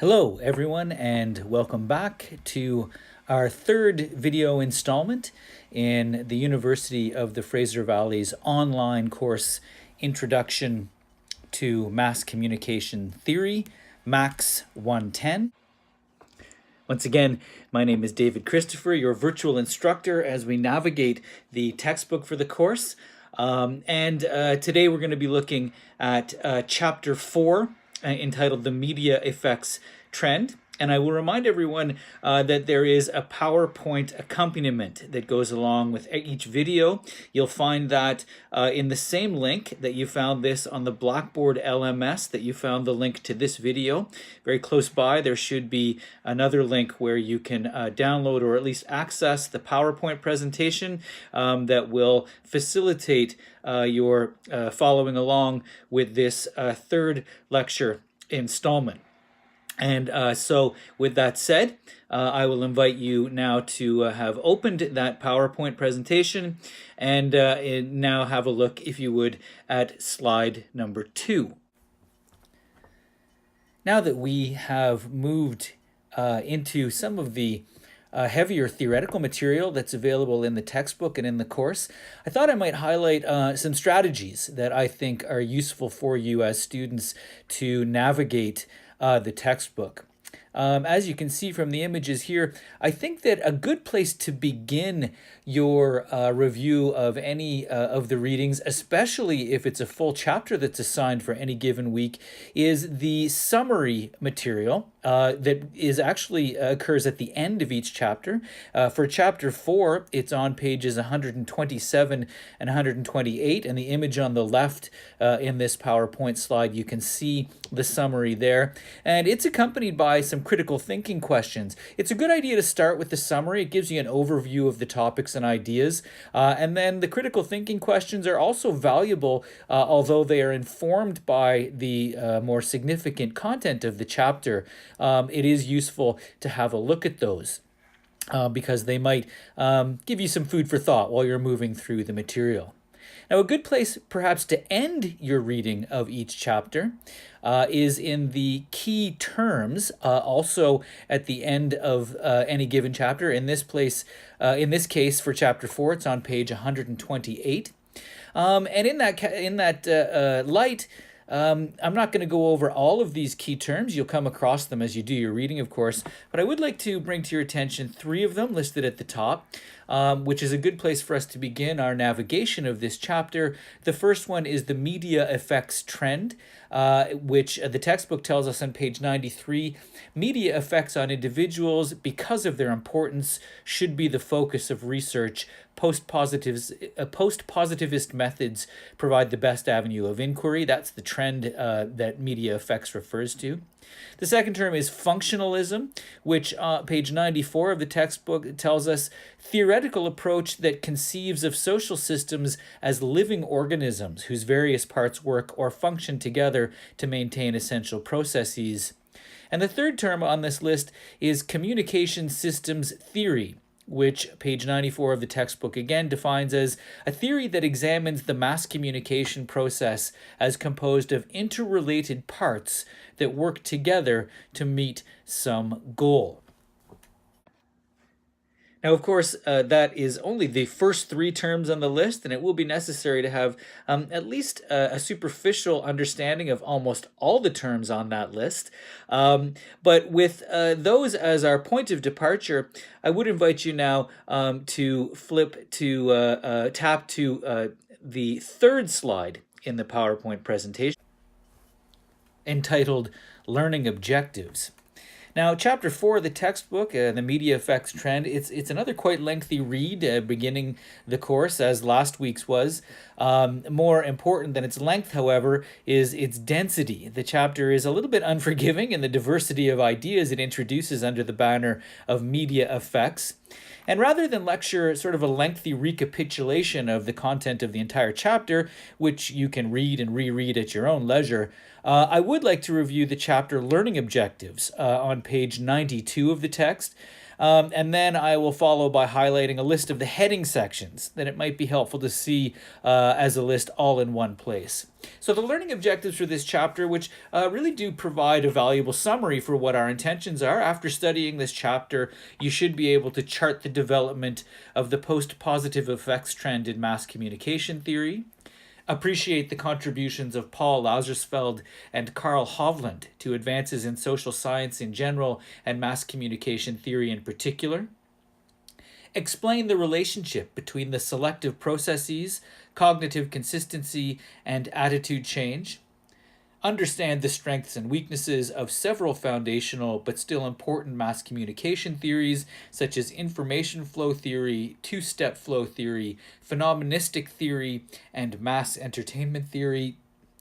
Hello everyone and welcome back to our third video installment in the University of the Fraser Valley's online course Introduction to Mass Communication Theory, MACS 110. Once again, my name is David Christopher, your virtual instructor as we navigate the textbook for the course. Today we're going to be looking at Chapter 4, entitled The Media Effects Trend. And I will remind everyone that there is a PowerPoint accompaniment that goes along with each video. You'll find that in the same link that you found this on the Blackboard LMS, that you found the link to this video. Very close by, there should be another link where you can download or at least access the PowerPoint presentation that will facilitate your following along with this third lecture installment. And so with that said, I will invite you now to have opened that PowerPoint presentation and now have a look, if you would, at slide number 2. Now that we have moved into some of the heavier theoretical material that's available in the textbook and in the course, I thought I might highlight some strategies that I think are useful for you as students to navigate the textbook. As you can see from the images here, I think that a good place to begin your review of any of the readings, especially if it's a full chapter that's assigned for any given week, is the summary material that is actually occurs at the end of each chapter. For Chapter 4, it's on pages 127 and 128, and the image on the left in this PowerPoint slide, you can see the summary there. And it's accompanied by some critical thinking questions. It's a good idea to start with the summary. It gives you an overview of the topics and ideas. And then the critical thinking questions are also valuable, although they are informed by the more significant content of the chapter. It is useful to have a look at those because they might give you some food for thought while you're moving through the material. Now, a good place perhaps to end your reading of each chapter is in the key terms, also at the end of any given chapter. In this case, for Chapter 4, it's on page 128. And in that light, I'm not going to go over all of these key terms. You'll come across them as you do your reading, of course, but I would like to bring to your attention 3 of them listed at the top, which is a good place for us to begin our navigation of this chapter. The first one is the media effects trend, which the textbook tells us on page 93, media effects on individuals, because of their importance, should be the focus of research. Post-positivist methods provide the best avenue of inquiry. That's the trend that media effects refers to. The second term is functionalism, which page 94 of the textbook tells us theoretical approach that conceives of social systems as living organisms whose various parts work or function together to maintain essential processes. And the third term on this list is communication systems theory, which page 94 of the textbook again defines as a theory that examines the mass communication process as composed of interrelated parts that work together to meet some goal. Now, of course, that is only the first 3 terms on the list, and it will be necessary to have at least a superficial understanding of almost all the terms on that list. But with those as our point of departure, I would invite you now to flip to tap to the third slide in the PowerPoint presentation, entitled Learning Objectives. Now, Chapter 4 of the textbook, the media effects trend, it's another quite lengthy read beginning the course, as last week's was. More important than its length, however, is its density. The chapter is a little bit unforgiving in the diversity of ideas it introduces under the banner of media effects. And rather than lecture sort of a lengthy recapitulation of the content of the entire chapter, which you can read and reread at your own leisure, I would like to review the chapter Learning Objectives on page 92 of the text. And then I will follow by highlighting a list of the heading sections that it might be helpful to see as a list all in one place. So the learning objectives for this chapter, which really do provide a valuable summary for what our intentions are. After studying this chapter, you should be able to chart the development of the post-positive effects trend in mass communication theory, appreciate the contributions of Paul Lazarsfeld and Karl Hovland to advances in social science in general and mass communication theory in particular, explain the relationship between the selective processes, cognitive consistency, and attitude change, understand the strengths and weaknesses of several foundational but still important mass communication theories, such as information flow theory, two-step flow theory, phenomenistic theory, and mass entertainment theory.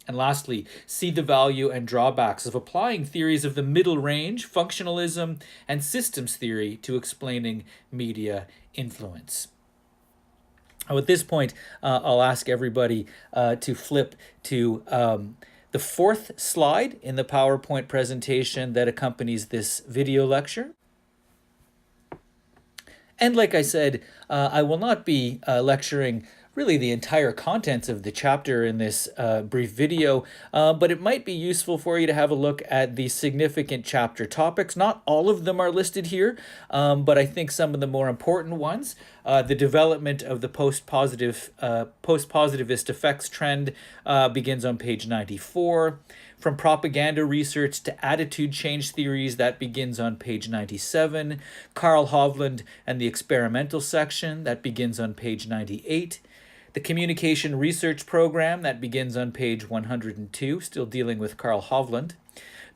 And lastly, see the value and drawbacks of applying theories of the middle range, functionalism, and systems theory to explaining media influence. At this point, I'll ask everybody to flip to the fourth slide in the PowerPoint presentation that accompanies this video lecture. And like I said, I will not be lecturing really the entire contents of the chapter in this brief video, but it might be useful for you to have a look at the significant chapter topics. Not all of them are listed here, but I think some of the more important ones. The development of the post-positivist effects trend begins on page 94. From propaganda research to attitude change theories, that begins on page 97. Karl Hovland and the experimental section, that begins on page 98. The communication research program, that begins on page 102, still dealing with Karl Hovland.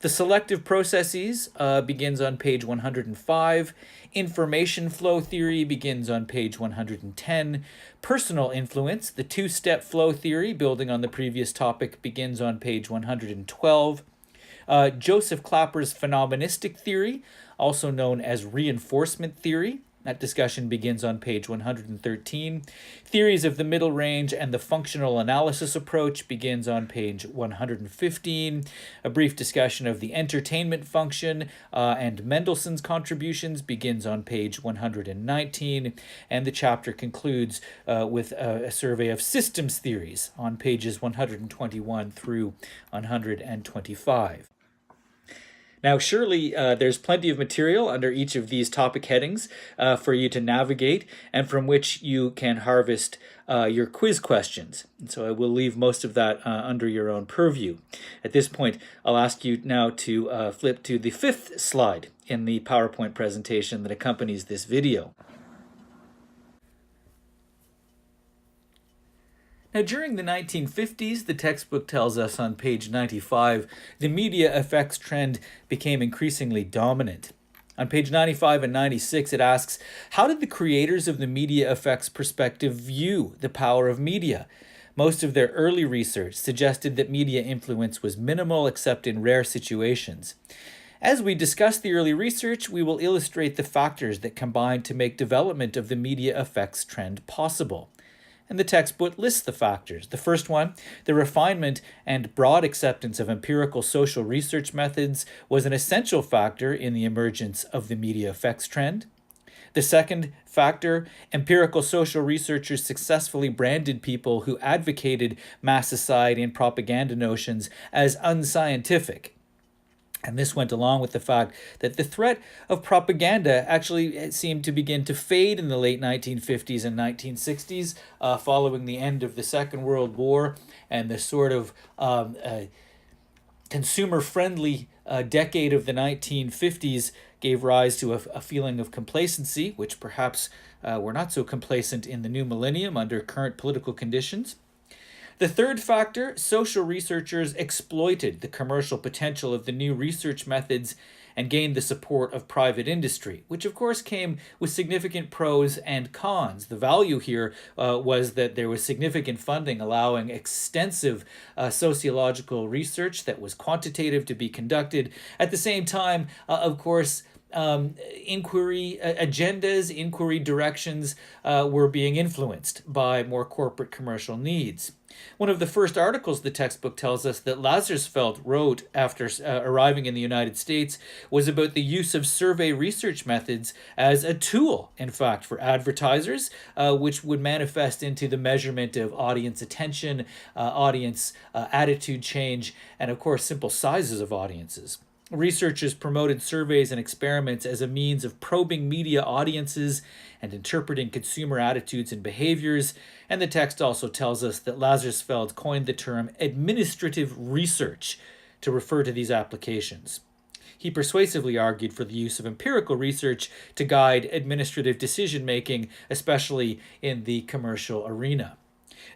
The selective processes begins on page 105. Information flow theory begins on page 110. Personal influence, the two-step flow theory, building on the previous topic, begins on page 112. Joseph Clapper's phenomenistic theory, also known as reinforcement theory. That discussion begins on page 113. Theories of the middle range and the functional analysis approach begins on page 115. A brief discussion of the entertainment function and Mendelssohn's contributions begins on page 119. And the chapter concludes with a survey of systems theories on pages 121 through 125. Now, surely there's plenty of material under each of these topic headings for you to navigate and from which you can harvest your quiz questions. And so I will leave most of that under your own purview. At this point, I'll ask you now to flip to the fifth slide in the PowerPoint presentation that accompanies this video. Now, during the 1950s, the textbook tells us on page 95, the media effects trend became increasingly dominant. On page 95 and 96, it asks, how did the creators of the media effects perspective view the power of media? Most of their early research suggested that media influence was minimal except in rare situations. As we discuss the early research, we will illustrate the factors that combined to make development of the media effects trend possible. And the textbook lists the factors. The first one, the refinement and broad acceptance of empirical social research methods was an essential factor in the emergence of the media effects trend. The second factor, empirical social researchers successfully branded people who advocated mass society and propaganda notions as unscientific. And this went along with the fact that the threat of propaganda actually seemed to begin to fade in the late 1950s and 1960s, following the end of the Second World War and the sort of consumer-friendly decade of the 1950s gave rise to a feeling of complacency, which perhaps we're not so complacent in the new millennium under current political conditions. The third factor, social researchers exploited the commercial potential of the new research methods and gained the support of private industry, which of course came with significant pros and cons. The value here was that there was significant funding allowing extensive sociological research that was quantitative to be conducted. At the same time, of course, inquiry agendas, inquiry directions were being influenced by more corporate commercial needs. One of the first articles the textbook tells us that Lazarsfeld wrote after arriving in the United States was about the use of survey research methods as a tool, in fact, for advertisers, which would manifest into the measurement of audience attention, audience attitude change, and of course, simple sizes of audiences. Researchers promoted surveys and experiments as a means of probing media audiences and interpreting consumer attitudes and behaviors. And the text also tells us that Lazarsfeld coined the term administrative research to refer to these applications. He persuasively argued for the use of empirical research to guide administrative decision making, especially in the commercial arena.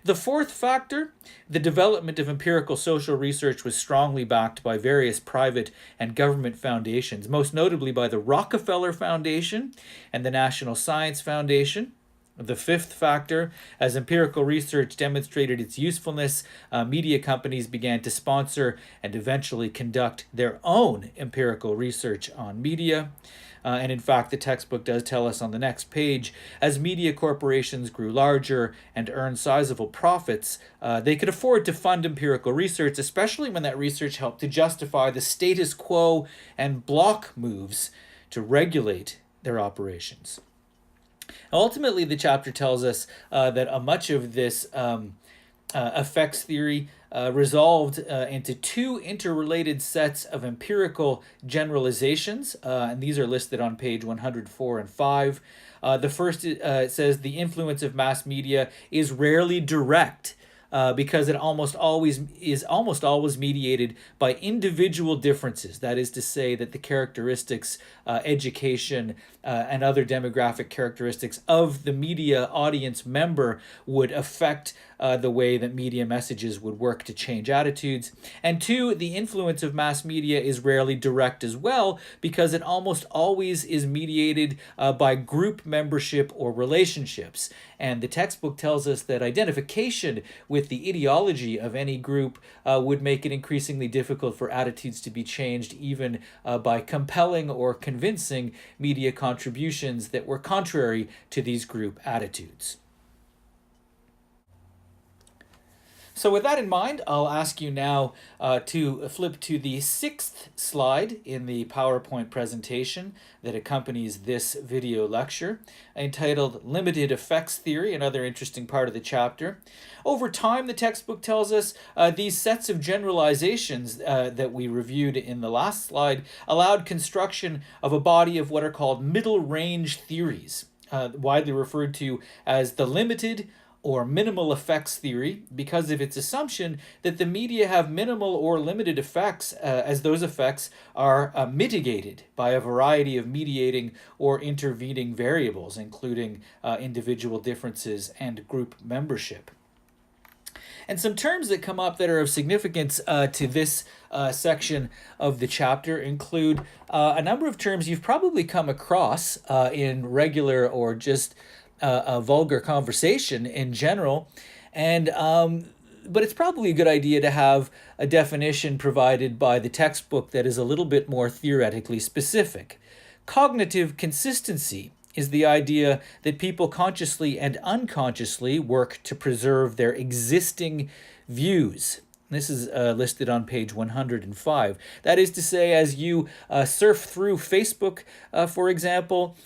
The fourth factor, the development of empirical social research, was strongly backed by various private and government foundations, most notably by the Rockefeller Foundation and the National Science Foundation. The fifth factor, as empirical research demonstrated its usefulness, media companies began to sponsor and eventually conduct their own empirical research on media. And in fact, the textbook does tell us on the next page, as media corporations grew larger and earned sizable profits, they could afford to fund empirical research, especially when that research helped to justify the status quo and block moves to regulate their operations. Ultimately, the chapter tells us that much of this effects theory resolved into two interrelated sets of empirical generalizations, and these are listed on page 104 and 5. The first says the influence of mass media is rarely direct, because it almost always mediated by individual differences. That is to say that the characteristics, education, and other demographic characteristics of the media audience member would affect the way that media messages would work to change attitudes. And two, the influence of mass media is rarely direct as well, because it almost always is mediated by group membership or relationships. And the textbook tells us that identification with the ideology of any group would make it increasingly difficult for attitudes to be changed, even by compelling or convincing media contributions that were contrary to these group attitudes. So with that in mind, I'll ask you now to flip to the sixth slide in the PowerPoint presentation that accompanies this video lecture, entitled Limited Effects Theory, another interesting part of the chapter. Over time, the textbook tells us these sets of generalizations that we reviewed in the last slide allowed construction of a body of what are called middle-range theories, widely referred to as the limited or minimal effects theory, because of its assumption that the media have minimal or limited effects, as those effects are mitigated by a variety of mediating or intervening variables, including individual differences and group membership. And some terms that come up that are of significance to this section of the chapter include a number of terms you've probably come across in regular or just a vulgar conversation in general, and but it's probably a good idea to have a definition provided by the textbook that is a little bit more theoretically specific. Cognitive consistency is the idea that people consciously and unconsciously work to preserve their existing views. This is listed on page 105. That is to say, as you surf through Facebook, for example,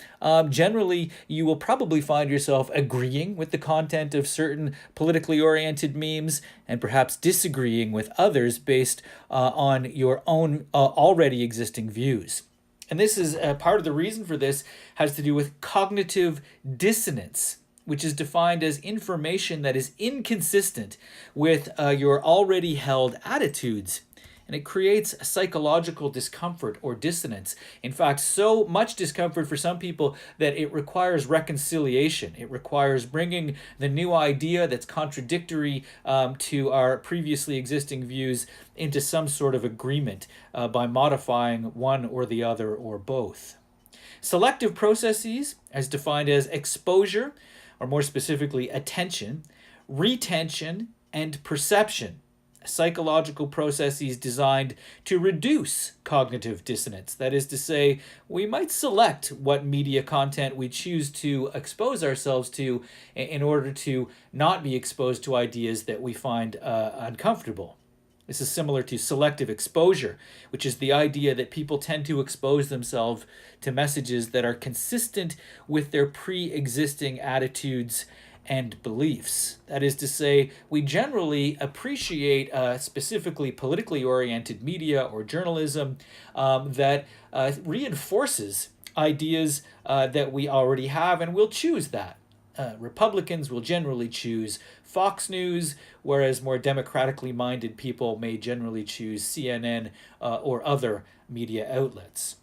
generally you will probably find yourself agreeing with the content of certain politically oriented memes and perhaps disagreeing with others based on your own already existing views. And this is part of the reason for this has to do with cognitive dissonance, which is defined as information that is inconsistent with your already held attitudes. And it creates a psychological discomfort or dissonance. In fact, so much discomfort for some people that it requires reconciliation. It requires bringing the new idea that's contradictory to our previously existing views into some sort of agreement by modifying one or the other or both. Selective processes, as defined as exposure, or more specifically attention, retention, and perception, psychological processes designed to reduce cognitive dissonance. That is to say, we might select what media content we choose to expose ourselves to in order to not be exposed to ideas that we find uncomfortable. This is similar to selective exposure, which is the idea that people tend to expose themselves to messages that are consistent with their pre-existing attitudes and beliefs. That is to say, we generally appreciate specifically politically oriented media or journalism that reinforces ideas that we already have, and we'll choose that. Republicans will generally choose Fox News, whereas more democratically minded people may generally choose CNN or other media outlets.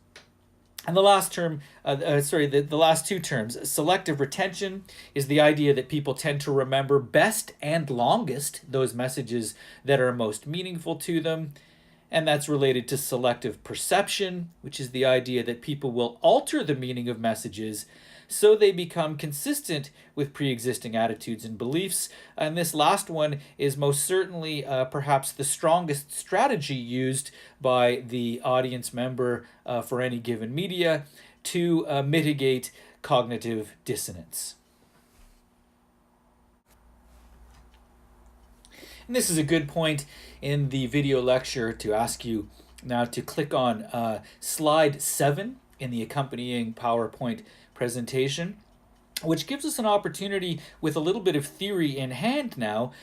And the last term, the last two terms, selective retention is the idea that people tend to remember best and longest those messages that are most meaningful to them. And that's related to selective perception, which is the idea that people will alter the meaning of messages so they become consistent with pre-existing attitudes and beliefs. And this last one is most certainly perhaps the strongest strategy used by the audience member for any given media to mitigate cognitive dissonance. And this is a good point in the video lecture to ask you now to click on slide 7 in the accompanying PowerPoint presentation, which gives us an opportunity with a little bit of theory in hand now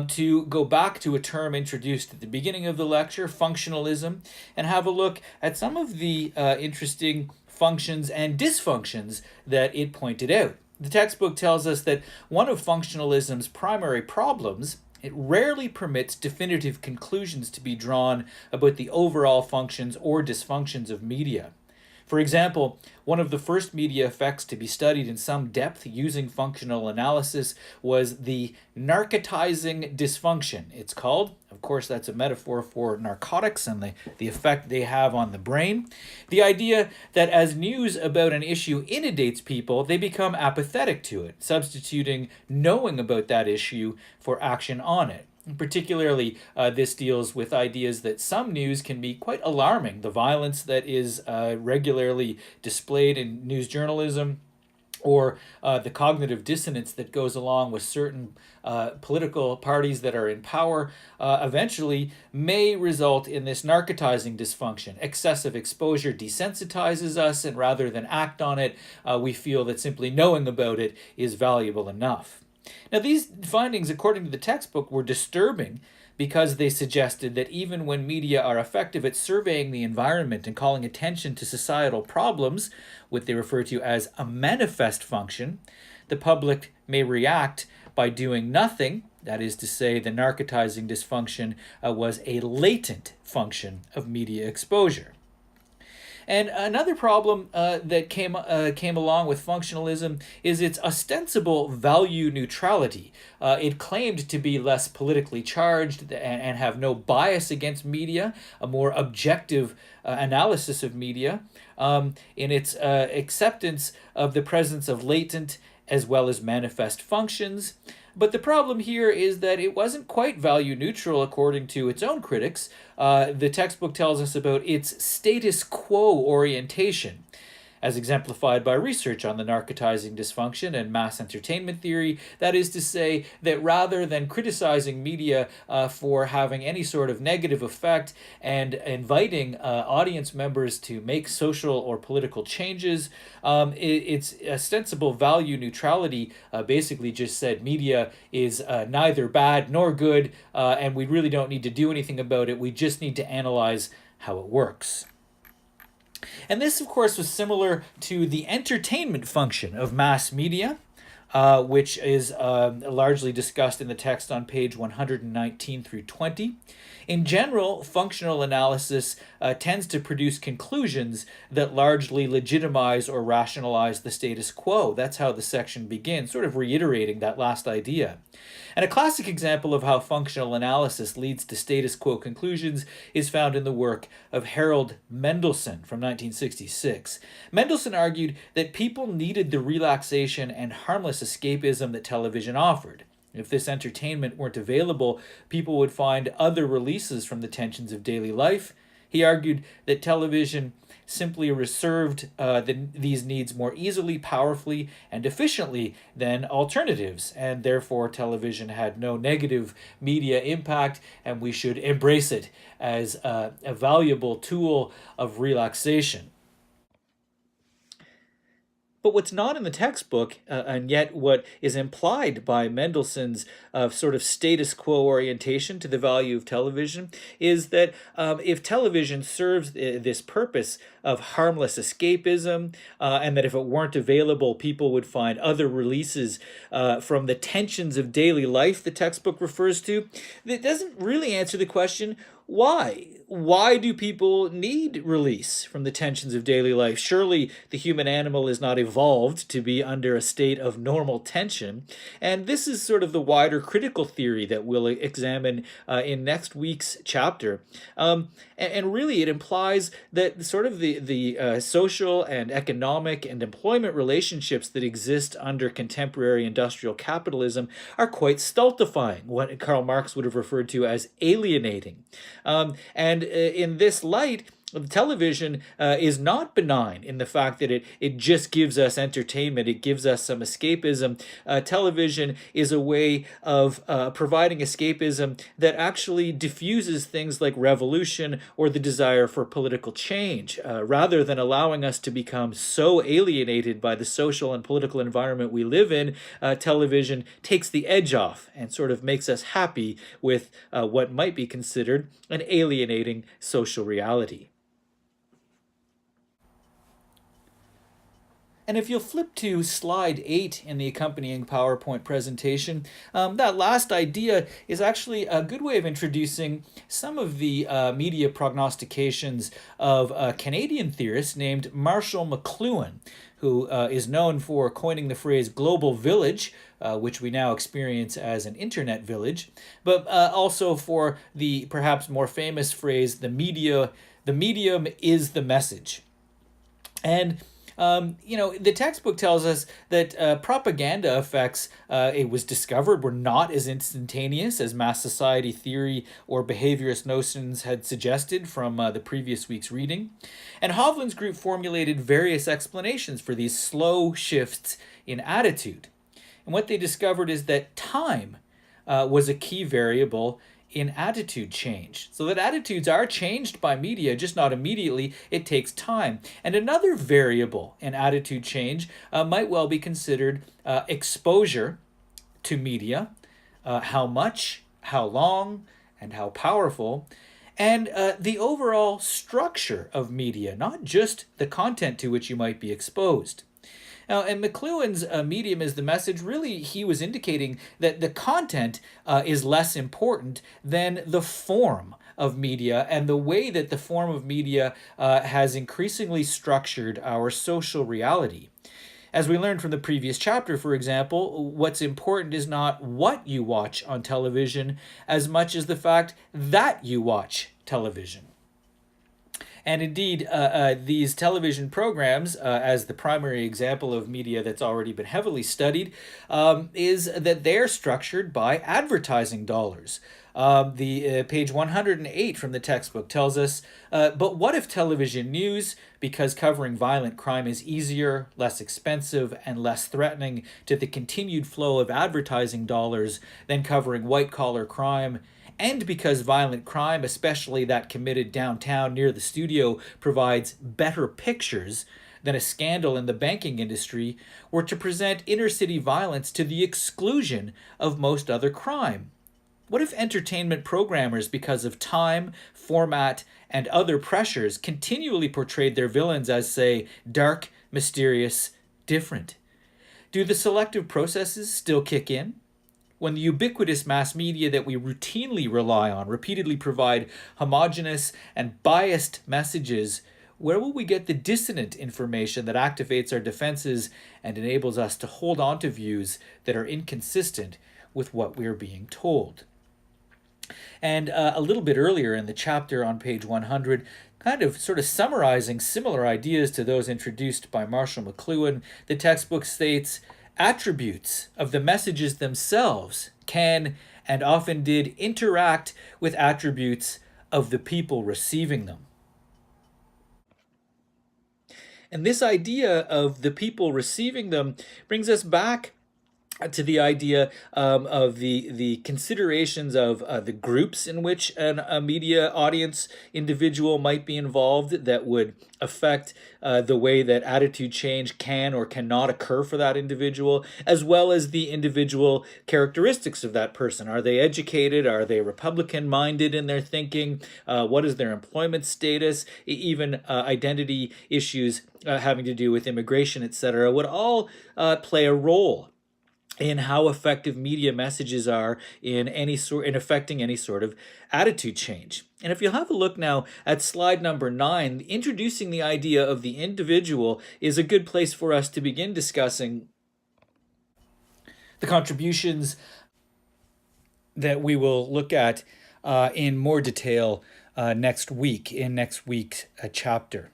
to go back to a term introduced at the beginning of the lecture, functionalism, and have a look at some of the interesting functions and dysfunctions that it pointed out. The textbook tells us that one of functionalism's primary problems, it rarely permits definitive conclusions to be drawn about the overall functions or dysfunctions of media. For example, one of the first media effects to be studied in some depth using functional analysis was the narcotizing dysfunction, it's called. Of course, that's a metaphor for narcotics and the effect they have on the brain. The idea that as news about an issue inundates people, they become apathetic to it, substituting knowing about that issue for action on it. Particularly, this deals with ideas that some news can be quite alarming. The violence that is regularly displayed in news journalism, or the cognitive dissonance that goes along with certain political parties that are in power, eventually may result in this narcotizing dysfunction. Excessive exposure desensitizes us, and rather than act on it, we feel that simply knowing about it is valuable enough. Now, these findings, according to the textbook, were disturbing because they suggested that even when media are effective at surveying the environment and calling attention to societal problems, what they refer to as a manifest function, the public may react by doing nothing. That is to say, the narcotizing dysfunction was a latent function of media exposure. And another problem that came along with functionalism is its ostensible value neutrality. It claimed to be less politically charged and have no bias against media, a more objective analysis of media, in its acceptance of the presence of latent as well as manifest functions. But the problem here is that it wasn't quite value neutral according to its own critics. The textbook tells us about its status quo orientation, as exemplified by research on the narcotizing dysfunction and mass entertainment theory. That is to say that rather than criticizing media for having any sort of negative effect and inviting audience members to make social or political changes, its ostensible value neutrality basically just said media is neither bad nor good, and we really don't need to do anything about it. We just need to analyze how it works. And this, of course, was similar to the entertainment function of mass media, which is largely discussed in the text on page 119 through 20. In general, functional analysis tends to produce conclusions that largely legitimize or rationalize the status quo. That's how the section begins, sort of reiterating that last idea. And a classic example of how functional analysis leads to status quo conclusions is found in the work of Harold Mendelsohn from 1966. Mendelsohn argued that people needed the relaxation and harmless escapism that television offered. If this entertainment weren't available, people would find other releases from the tensions of daily life. He argued that television simply reserved these needs more easily, powerfully, and efficiently than alternatives, and therefore television had no negative media impact, and we should embrace it as a valuable tool of relaxation. But what's not in the textbook, and yet what is implied by Mendelssohn's sort of status quo orientation to the value of television, is that if television serves this purpose of harmless escapism, and that if it weren't available, people would find other releases from the tensions of daily life the textbook refers to, that doesn't really answer the question, why? Why do people need release from the tensions of daily life? Surely the human animal is not evolved to be under a state of normal tension. And this is sort of the wider critical theory that we'll examine in next week's chapter. And really, it implies that sort of the social and economic and employment relationships that exist under contemporary industrial capitalism are quite stultifying, what Karl Marx would have referred to as alienating. And in this light, television is not benign in the fact that it just gives us entertainment, it gives us some escapism. Television is a way of providing escapism that actually diffuses things like revolution or the desire for political change, rather than allowing us to become so alienated by the social and political environment we live in. Television takes the edge off and sort of makes us happy with what might be considered an alienating social reality. And if you'll flip to slide 8 in the accompanying PowerPoint presentation, that last idea is actually a good way of introducing some of the media prognostications of a Canadian theorist named Marshall McLuhan, who is known for coining the phrase global village, which we now experience as an internet village, but also for the perhaps more famous phrase, the medium is the message. And the textbook tells us that propaganda effects, it was discovered, were not as instantaneous as mass society theory or behaviorist notions had suggested from the previous week's reading. And Hovland's group formulated various explanations for these slow shifts in attitude. And what they discovered is that time was a key variable in attitude change. So that attitudes are changed by media, just not immediately. It takes time. And another variable in attitude change might well be considered exposure to media, how much, how long, and how powerful, and the overall structure of media, not just the content to which you might be exposed. Now, and McLuhan's medium is the message. Really, he was indicating that the content is less important than the form of media and the way that the form of media has increasingly structured our social reality. As we learned from the previous chapter, for example, what's important is not what you watch on television as much as the fact that you watch television. And indeed, these television programs, as the primary example of media that's already been heavily studied, is that they're structured by advertising dollars. The page 108 from the textbook tells us, but what if television news, because covering violent crime is easier, less expensive, and less threatening to the continued flow of advertising dollars than covering white-collar crime, and because violent crime, especially that committed downtown near the studio, provides better pictures than a scandal in the banking industry, were to present inner-city violence to the exclusion of most other crime? What if entertainment programmers, because of time, format, and other pressures, continually portrayed their villains as, say, dark, mysterious, different? Do the selective processes still kick in? When the ubiquitous mass media that we routinely rely on repeatedly provide homogeneous and biased messages, where will we get the dissonant information that activates our defenses and enables us to hold on to views that are inconsistent with what we are being told? And a little bit earlier in the chapter on page 100, kind of sort of summarizing similar ideas to those introduced by Marshall McLuhan, the textbook states, attributes of the messages themselves can and often did interact with attributes of the people receiving them. And this idea of the people receiving them brings us back to the idea of the considerations of the groups in which a media audience individual might be involved that would affect the way that attitude change can or cannot occur for that individual, as well as the individual characteristics of that person. Are they educated? Are they Republican minded in their thinking? What is their employment status? Even identity issues having to do with immigration, etc., would all play a role in how effective media messages are in affecting any sort of attitude change. And if you'll have a look now at slide number 9, introducing the idea of the individual is a good place for us to begin discussing the contributions that we will look at in more detail next week, in next week's chapter.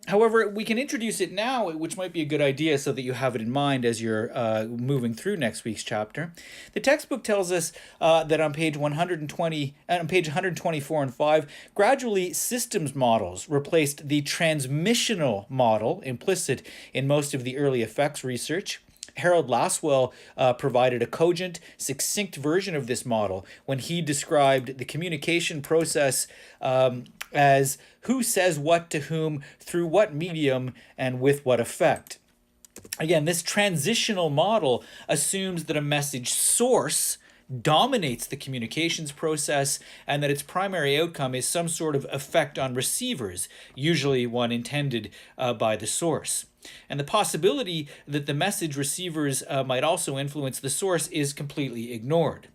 However, we can introduce it now, which might be a good idea so that you have it in mind as you're moving through next week's chapter. The textbook tells us that on page 124 and 5, gradually systems models replaced the transmissional model implicit in most of the early effects research. Harold Lasswell provided a cogent, succinct version of this model when he described the communication process as who says what to whom, through what medium, and with what effect. Again, this transitional model assumes that a message source dominates the communications process and that its primary outcome is some sort of effect on receivers, usually one intended by the source. And the possibility that the message receivers might also influence the source is completely ignored.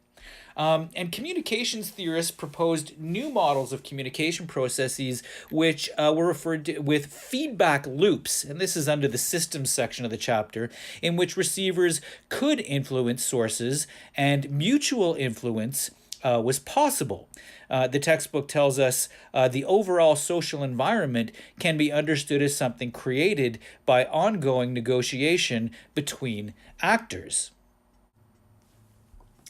And communications theorists proposed new models of communication processes which were referred to with feedback loops, and this is under the systems section of the chapter, in which receivers could influence sources and mutual influence was possible. The textbook tells us the overall social environment can be understood as something created by ongoing negotiation between actors.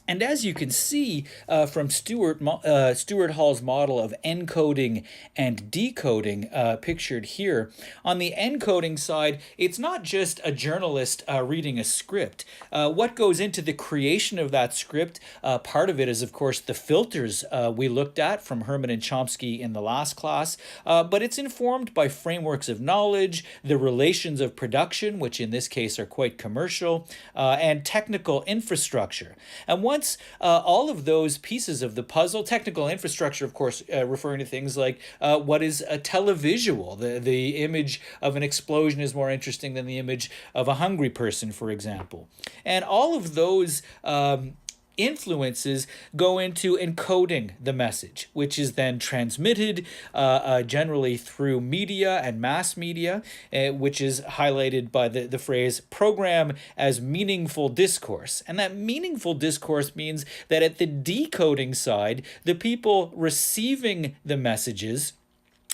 And as you can see from Stuart Hall's model of encoding and decoding pictured here, on the encoding side, it's not just a journalist reading a script. What goes into the creation of that script, part of it is, of course, the filters we looked at from Herman and Chomsky in the last class, but it's informed by frameworks of knowledge, the relations of production, which in this case are quite commercial, and technical infrastructure. And once all of those pieces of the puzzle, technical infrastructure, of course, referring to things like what is a televisual. The image of an explosion is more interesting than the image of a hungry person, for example. And all of those influences go into encoding the message, which is then transmitted generally through media and mass media, which is highlighted by the phrase program as meaningful discourse. And that meaningful discourse means that at the decoding side, the people receiving the messages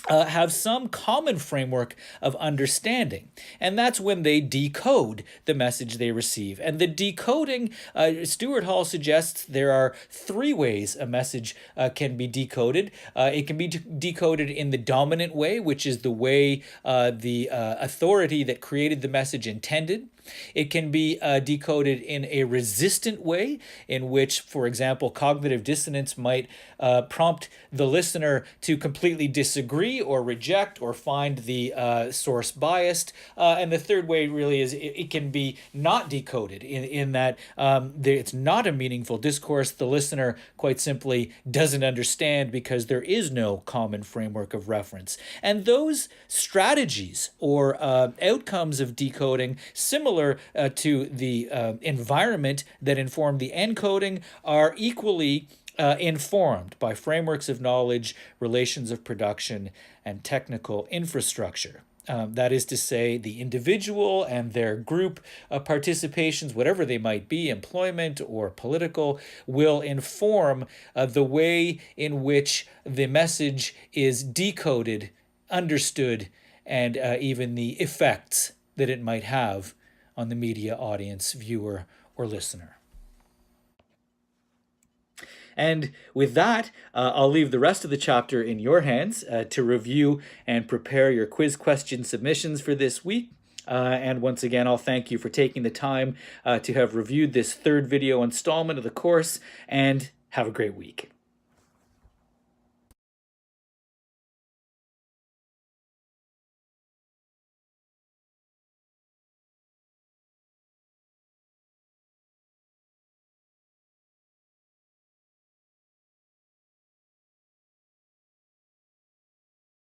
have some common framework of understanding. And that's when they decode the message they receive. And the decoding, Stuart Hall suggests there are 3 ways a message can be decoded. It can be decoded in the dominant way, which is the way the authority that created the message intended. It can be decoded in a resistant way, in which, for example, cognitive dissonance might prompt the listener to completely disagree or reject or find the source biased. And the third way really is it can be not decoded in that it's not a meaningful discourse. The listener quite simply doesn't understand because there is no common framework of reference. And those strategies or outcomes of decoding, similar to the environment that informed the encoding, are equally informed by frameworks of knowledge, relations of production, and technical infrastructure. That is to say, the individual and their group participations, whatever they might be, employment or political, will inform the way in which the message is decoded, understood, and even the effects that it might have on the media audience, viewer, or listener. And with that, I'll leave the rest of the chapter in your hands to review and prepare your quiz question submissions for this week. And once again, I'll thank you for taking the time to have reviewed this third video installment of the course, and have a great week.